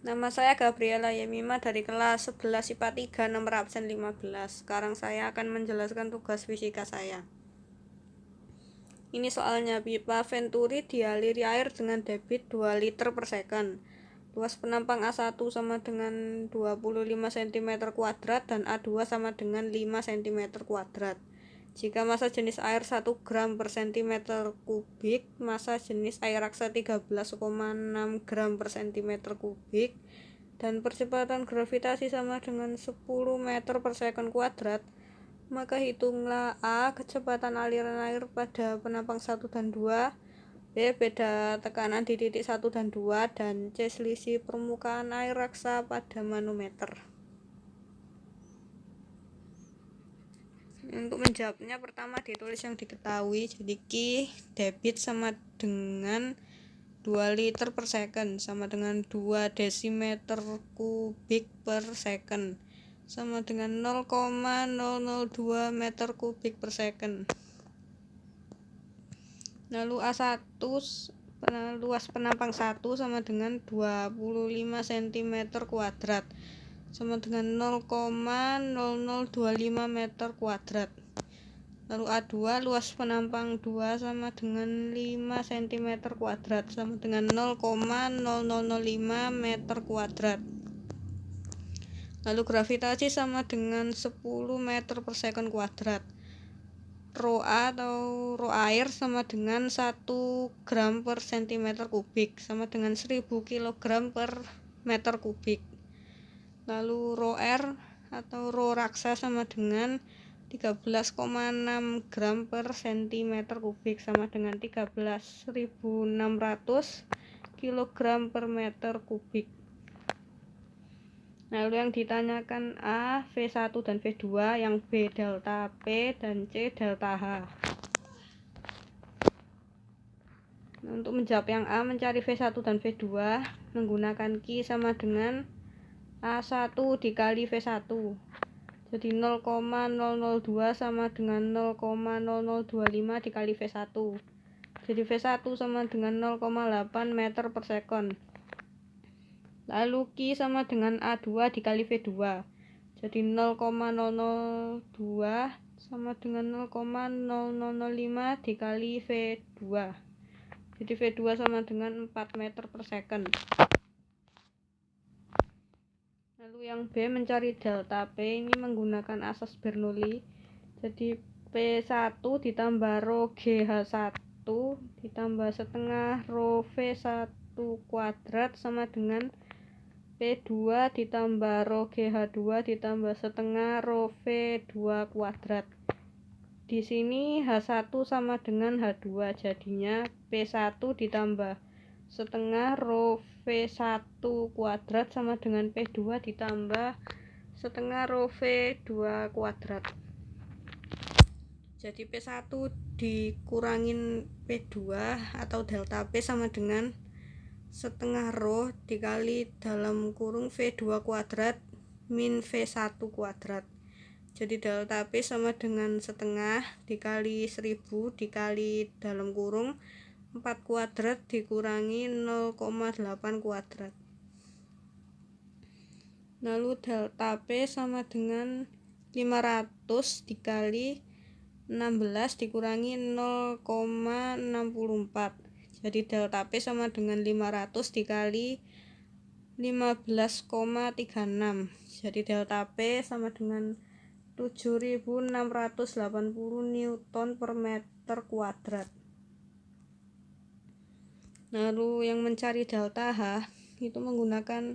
Nama saya Gabriela Yemima dari kelas 11 IPA 3 nomor absen 15. Sekarang saya akan menjelaskan tugas fisika saya. Ini soalnya, pipa Venturi dialiri air dengan debit 2 liter per second. Luas penampang A1 sama dengan 25 cm kuadrat dan A2 sama dengan 5 cm kuadrat. Jika massa jenis air 1 gram per cm kubik, massa jenis air raksa 13,6 gram per cm kubik, dan percepatan gravitasi sama dengan 10 meter per second kuadrat, maka hitunglah A. kecepatan aliran air pada penampang 1 dan 2, B. beda tekanan di titik 1 dan 2, dan C. selisih permukaan air raksa pada manometer. Untuk menjawabnya, pertama ditulis yang diketahui. Jadi Q debit sama dengan 2 liter per second sama dengan 2 desimeter kubik per second sama dengan 0,002 meter kubik per second. Lalu A1 luas penampang 1 sama dengan 25 cm kuadrat sama dengan 0,0025 meter kuadrat. Lalu A2 luas penampang 2 sama dengan 5 cm kuadrat sama dengan 0,0005 meter kuadrat. Lalu gravitasi sama dengan 10 meter per second kuadrat. Rho A atau rho air sama dengan 1 gram per cm kubik sama dengan 1000 kg per meter kubik. Lalu rho R atau rho raksa sama dengan 13,6 gram per cm kubik sama dengan 13.600 kg per meter kubik. Lalu yang ditanyakan A, V1 dan V2, yang B delta P dan C delta H. Untuk menjawab yang A, mencari V1 dan V2 menggunakan Q sama dengan A1 dikali V1. Jadi 0,002 sama dengan 0,0025 dikali V1. Jadi V1 sama dengan 0,8 meter per second. Lalu Q sama dengan A2 dikali V2. Jadi 0,002 sama dengan 0,0005 dikali V2. Jadi V2 sama dengan 4 meter per second. Lalu yang B, mencari delta P, ini menggunakan asas Bernoulli. Jadi P1 ditambah rho GH1 ditambah setengah rho V1 kuadrat sama dengan P2 ditambah rho GH2 ditambah setengah rho V2 kuadrat. Di sini H1 sama dengan H2, jadinya P1 ditambah setengah rho V1 kuadrat sama dengan P2 ditambah setengah rho V2 kuadrat. Jadi P1 dikurangin P2 atau delta P sama dengan setengah rho dikali dalam kurung V2 kuadrat min V1 kuadrat. Jadi delta P sama dengan setengah dikali 1000 dikali dalam kurung 4 kuadrat dikurangi 0,8 kuadrat. Lalu delta P sama dengan 500 dikali 16 dikurangi 0,64. Jadi delta P sama dengan 500 dikali 15,36. Jadi delta P sama dengan 7.680 Newton per meter kuadrat. Lalu yang mencari delta H itu menggunakan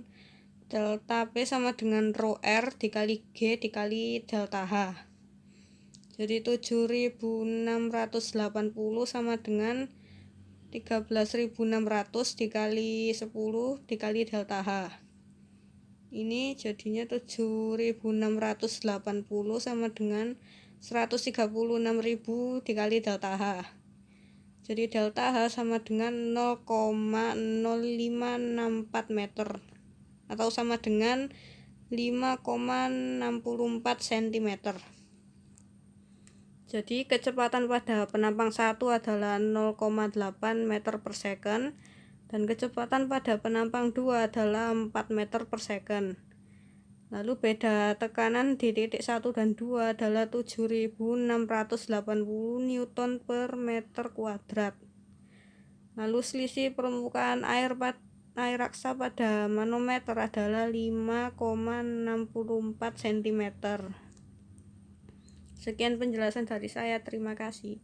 delta P sama dengan rho R dikali G dikali delta H. Jadi 7.680 sama dengan 13.600 dikali 10 dikali delta H. Ini jadinya 7.680 sama dengan 136.000 dikali delta H. Jadi delta H sama dengan 0,0564 meter atau sama dengan 5,64 cm. Jadi kecepatan pada penampang 1 adalah 0,8 meter per second, dan kecepatan pada penampang 2 adalah 4 meter per second. Lalu beda tekanan di titik 1 dan 2 adalah 7.680 Newton per meter kuadrat. Lalu selisih permukaan air raksa pada manometer adalah 5,64 cm. Sekian penjelasan dari saya, terima kasih.